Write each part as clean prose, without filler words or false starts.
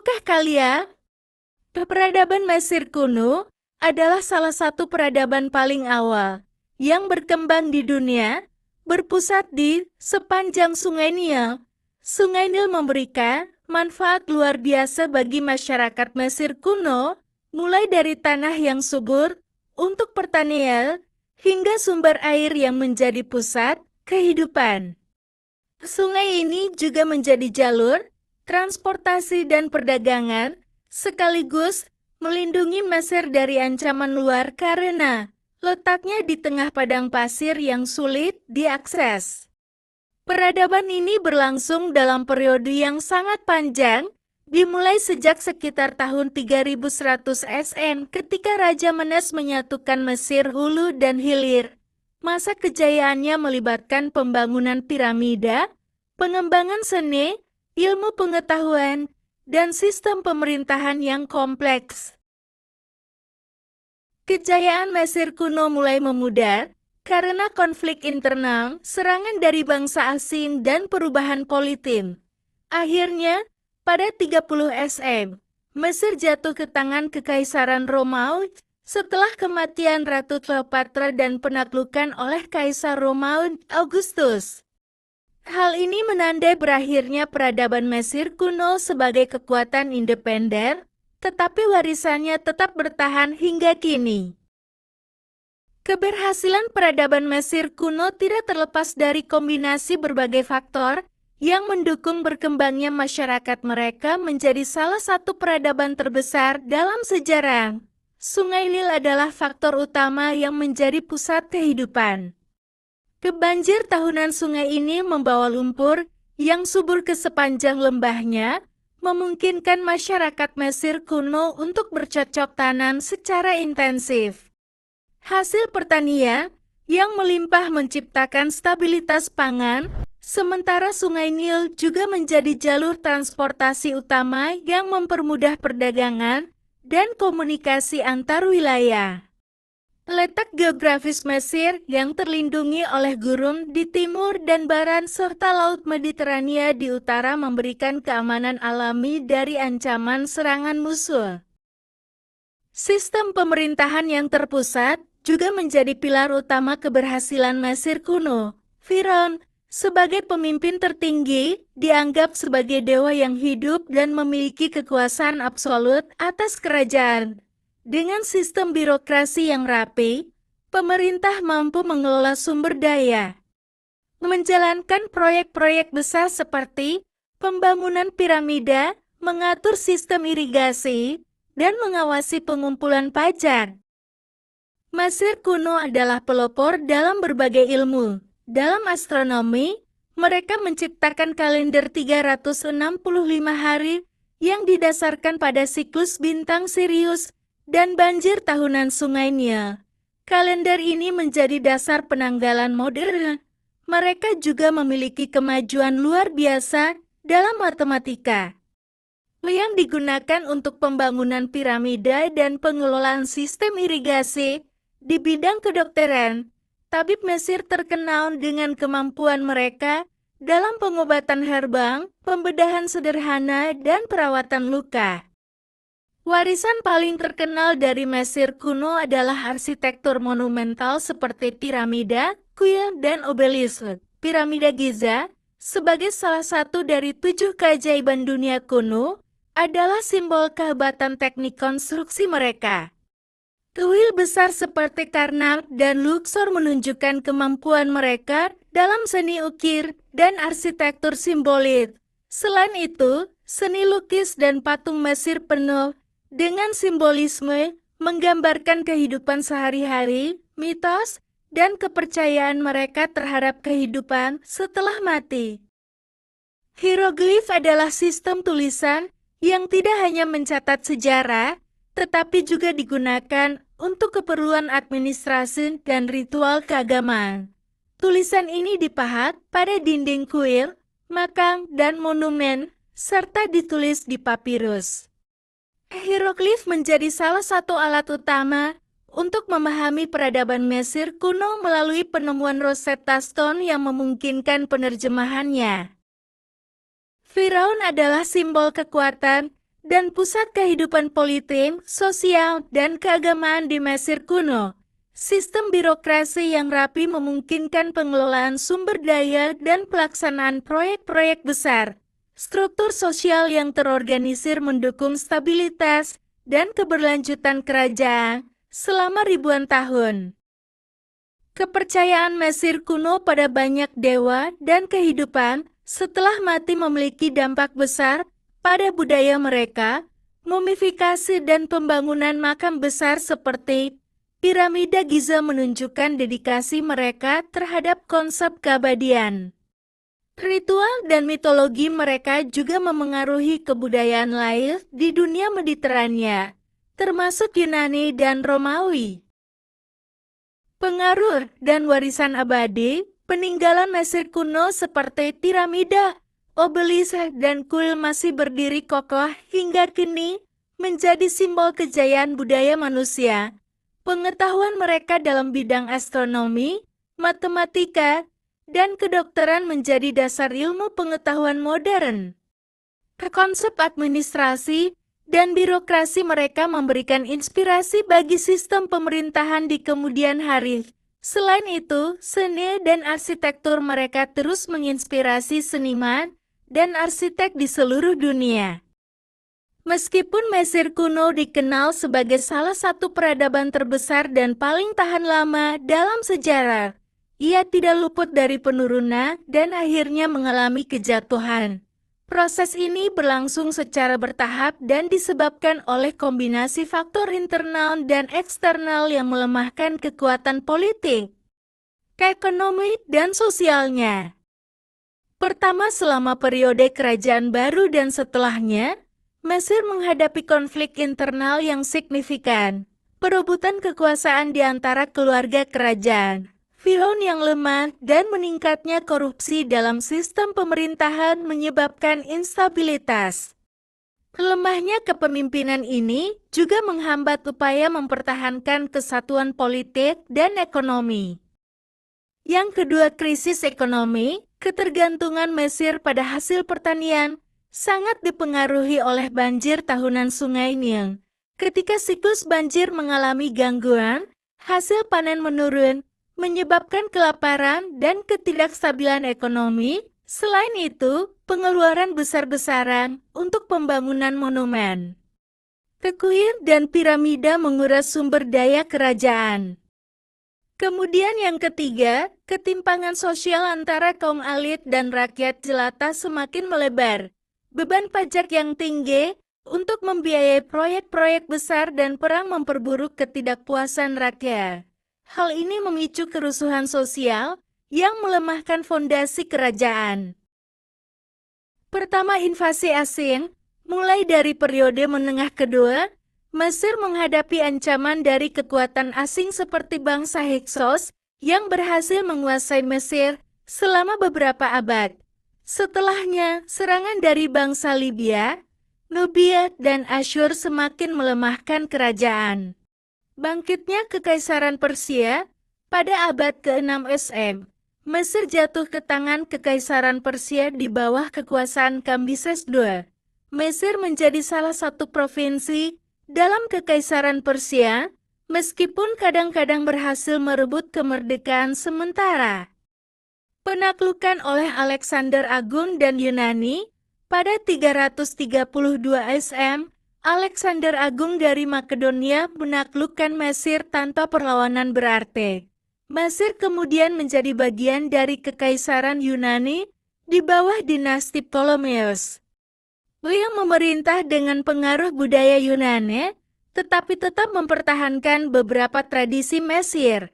Tahukah kalian, peradaban Mesir kuno adalah salah satu peradaban paling awal yang berkembang di dunia, berpusat di sepanjang Sungai Nil. Sungai Nil memberikan manfaat luar biasa bagi masyarakat Mesir kuno, mulai dari tanah yang subur untuk pertanian hingga sumber air yang menjadi pusat kehidupan. Sungai ini juga menjadi jalur transportasi dan perdagangan, sekaligus melindungi Mesir dari ancaman luar karena letaknya di tengah padang pasir yang sulit diakses. Peradaban ini berlangsung dalam periode yang sangat panjang, dimulai sejak sekitar tahun 3100 SN ketika Raja Menes menyatukan Mesir hulu dan hilir. Masa kejayaannya melibatkan pembangunan piramida, pengembangan seni, ilmu pengetahuan, dan sistem pemerintahan yang kompleks. Kejayaan Mesir kuno mulai memudar karena konflik internal, serangan dari bangsa asing, dan perubahan politik. Akhirnya, pada 30 SM, Mesir jatuh ke tangan Kekaisaran Romawi setelah kematian Ratu Cleopatra dan penaklukan oleh Kaisar Romawi Augustus. Hal ini menandai berakhirnya peradaban Mesir kuno sebagai kekuatan independen, tetapi warisannya tetap bertahan hingga kini. Keberhasilan peradaban Mesir kuno tidak terlepas dari kombinasi berbagai faktor yang mendukung berkembangnya masyarakat mereka menjadi salah satu peradaban terbesar dalam sejarah. Sungai Nil adalah faktor utama yang menjadi pusat kehidupan. Kebanjir tahunan sungai ini membawa lumpur yang subur ke sepanjang lembahnya, memungkinkan masyarakat Mesir kuno untuk bercocok tanam secara intensif. Hasil pertanian yang melimpah menciptakan stabilitas pangan, sementara Sungai Nil juga menjadi jalur transportasi utama yang mempermudah perdagangan dan komunikasi antar wilayah. Letak geografis Mesir yang terlindungi oleh gurun di timur dan barat serta Laut Mediterania di utara memberikan keamanan alami dari ancaman serangan musuh. Sistem pemerintahan yang terpusat juga menjadi pilar utama keberhasilan Mesir kuno. Firaun, sebagai pemimpin tertinggi, dianggap sebagai dewa yang hidup dan memiliki kekuasaan absolut atas kerajaan. Dengan sistem birokrasi yang rapi, pemerintah mampu mengelola sumber daya, menjalankan proyek-proyek besar seperti pembangunan piramida, mengatur sistem irigasi, dan mengawasi pengumpulan pajak. Mesir kuno adalah pelopor dalam berbagai ilmu. Dalam astronomi, mereka menciptakan kalender 365 hari yang didasarkan pada siklus bintang Sirius dan banjir tahunan Sungai Nil. Kalender ini menjadi dasar penanggalan modern. Mereka juga memiliki kemajuan luar biasa dalam matematika, yang digunakan untuk pembangunan piramida dan pengelolaan sistem irigasi. Di bidang kedokteran, tabib Mesir terkenal dengan kemampuan mereka dalam pengobatan herbal, pembedahan sederhana, dan perawatan luka. Warisan paling terkenal dari Mesir kuno adalah arsitektur monumental seperti piramida, kuil, dan obelisk. Piramida Giza, sebagai salah satu dari 7 keajaiban dunia kuno, adalah simbol kehebatan teknik konstruksi mereka. Kuil besar seperti Karnak dan Luxor menunjukkan kemampuan mereka dalam seni ukir dan arsitektur simbolik. Selain itu, seni lukis dan patung Mesir penuh dengan simbolisme menggambarkan kehidupan sehari-hari, mitos, dan kepercayaan mereka terhadap kehidupan setelah mati. Hieroglif adalah sistem tulisan yang tidak hanya mencatat sejarah, tetapi juga digunakan untuk keperluan administrasi dan ritual keagamaan. Tulisan ini dipahat pada dinding kuil, makam, dan monumen, serta ditulis di papirus. Hieroglif menjadi salah satu alat utama untuk memahami peradaban Mesir kuno melalui penemuan Rosetta Stone yang memungkinkan penerjemahannya. Firaun adalah simbol kekuatan dan pusat kehidupan politik, sosial, dan keagamaan di Mesir kuno. Sistem birokrasi yang rapi memungkinkan pengelolaan sumber daya dan pelaksanaan proyek-proyek besar. Struktur sosial yang terorganisir mendukung stabilitas dan keberlanjutan kerajaan selama ribuan tahun. Kepercayaan Mesir kuno pada banyak dewa dan kehidupan setelah mati memiliki dampak besar pada budaya mereka. Mumifikasi dan pembangunan makam besar seperti piramida Giza menunjukkan dedikasi mereka terhadap konsep keabadian. Ritual dan mitologi mereka juga memengaruhi kebudayaan lain di dunia Mediterania, termasuk Yunani dan Romawi. Pengaruh dan warisan abadi, peninggalan Mesir kuno seperti piramida, obelisk, dan kuil masih berdiri kokoh hingga kini, menjadi simbol kejayaan budaya manusia. Pengetahuan mereka dalam bidang astronomi, matematika, dan kedokteran menjadi dasar ilmu pengetahuan modern. Konsep administrasi dan birokrasi mereka memberikan inspirasi bagi sistem pemerintahan di kemudian hari. Selain itu, seni dan arsitektur mereka terus menginspirasi seniman dan arsitek di seluruh dunia. Meskipun Mesir kuno dikenal sebagai salah satu peradaban terbesar dan paling tahan lama dalam sejarah, ia tidak luput dari penurunan dan akhirnya mengalami kejatuhan. Proses ini berlangsung secara bertahap dan disebabkan oleh kombinasi faktor internal dan eksternal yang melemahkan kekuatan politik, ekonomi, dan sosialnya. Pertama, selama periode kerajaan baru dan setelahnya, Mesir menghadapi konflik internal yang signifikan. Perebutan kekuasaan di antara keluarga kerajaan, Firaun yang lemah, dan meningkatnya korupsi dalam sistem pemerintahan menyebabkan instabilitas. Lemahnya kepemimpinan ini juga menghambat upaya mempertahankan kesatuan politik dan ekonomi. Yang kedua, krisis ekonomi. Ketergantungan Mesir pada hasil pertanian sangat dipengaruhi oleh banjir tahunan Sungai Nil. Ketika siklus banjir mengalami gangguan, hasil panen menurun, menyebabkan kelaparan dan ketidakstabilan ekonomi. Selain itu, pengeluaran besar-besaran untuk pembangunan monumen, kuil, dan piramida menguras sumber daya kerajaan. Kemudian yang ketiga, ketimpangan sosial antara kaum elit dan rakyat jelata semakin melebar. Beban pajak yang tinggi untuk membiayai proyek-proyek besar dan perang memperburuk ketidakpuasan rakyat. Hal ini memicu kerusuhan sosial yang melemahkan fondasi kerajaan. Pertama, invasi asing. Mulai dari periode menengah kedua, Mesir menghadapi ancaman dari kekuatan asing seperti bangsa Hyksos yang berhasil menguasai Mesir selama beberapa abad. Setelahnya, serangan dari bangsa Libya, Nubia, dan Asyur semakin melemahkan kerajaan. Bangkitnya Kekaisaran Persia pada abad ke-6 SM. Mesir jatuh ke tangan Kekaisaran Persia di bawah kekuasaan Kambises II. Mesir menjadi salah satu provinsi dalam Kekaisaran Persia, meskipun kadang-kadang berhasil merebut kemerdekaan sementara. Penaklukan oleh Alexander Agung dan Yunani pada 332 SM, Alexander Agung dari Makedonia menaklukkan Mesir tanpa perlawanan berarti. Mesir kemudian menjadi bagian dari Kekaisaran Yunani di bawah dinasti Ptolemeus, yang memerintah dengan pengaruh budaya Yunani, tetapi tetap mempertahankan beberapa tradisi Mesir.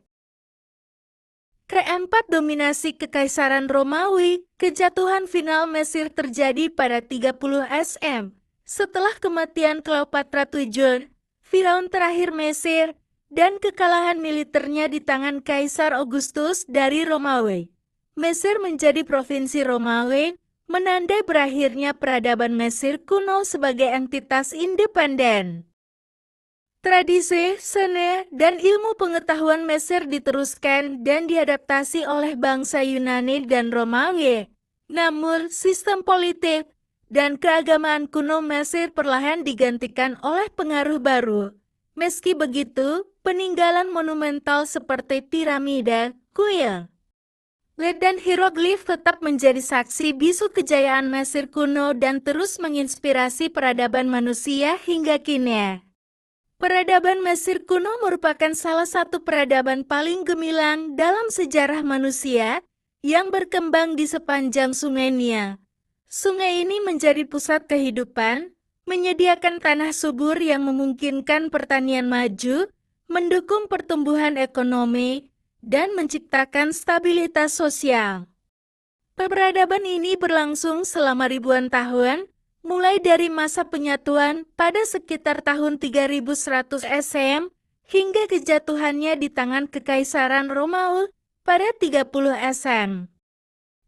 Keempat, dominasi Kekaisaran Romawi. Kejatuhan final Mesir terjadi pada 30 SM. Setelah kematian Kleopatra II, Firaun terakhir Mesir, dan kekalahan militernya di tangan Kaisar Augustus dari Romawi. Mesir menjadi provinsi Romawi, menandai berakhirnya peradaban Mesir kuno sebagai entitas independen. Tradisi, seni, dan ilmu pengetahuan Mesir diteruskan dan diadaptasi oleh bangsa Yunani dan Romawi. Namun, sistem politik dan keagamaan kuno Mesir perlahan digantikan oleh pengaruh baru. Meski begitu, peninggalan monumental seperti piramida, kuil, dan hieroglif tetap menjadi saksi bisu kejayaan Mesir kuno dan terus menginspirasi peradaban manusia hingga kini. Peradaban Mesir kuno merupakan salah satu peradaban paling gemilang dalam sejarah manusia yang berkembang di sepanjang Sungai Nil. Sungai ini menjadi pusat kehidupan, menyediakan tanah subur yang memungkinkan pertanian maju, mendukung pertumbuhan ekonomi, dan menciptakan stabilitas sosial. Peradaban ini berlangsung selama ribuan tahun, mulai dari masa penyatuan pada sekitar tahun 3100 SM hingga kejatuhannya di tangan Kekaisaran Romawi pada 30 SM.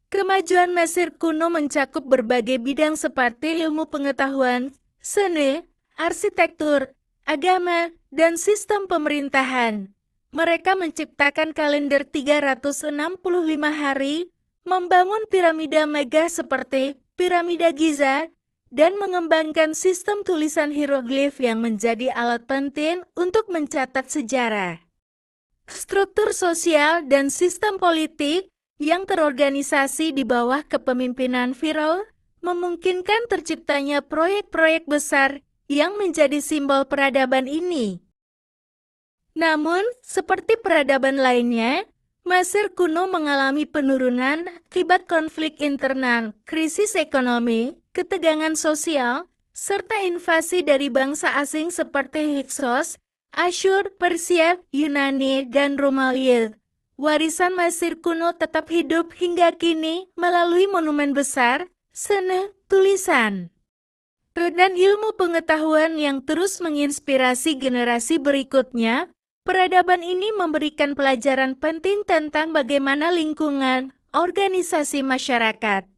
Kemajuan Mesir kuno mencakup berbagai bidang seperti ilmu pengetahuan, seni, arsitektur, agama, dan sistem pemerintahan. Mereka menciptakan kalender 365 hari, membangun piramida megah seperti piramida Giza, dan mengembangkan sistem tulisan hieroglif yang menjadi alat penting untuk mencatat sejarah. Struktur sosial dan sistem politik yang terorganisasi di bawah kepemimpinan Firaun memungkinkan terciptanya proyek-proyek besar yang menjadi simbol peradaban ini. Namun, seperti peradaban lainnya, Mesir kuno mengalami penurunan akibat konflik internal, krisis ekonomi, ketegangan sosial, serta invasi dari bangsa asing seperti Hyksos, Asyur, Persia, Yunani, dan Romawi. Warisan Mesir kuno tetap hidup hingga kini melalui monumen besar, seni, tulisan, dan ilmu pengetahuan yang terus menginspirasi generasi berikutnya. Peradaban ini memberikan pelajaran penting tentang bagaimana lingkungan, organisasi masyarakat,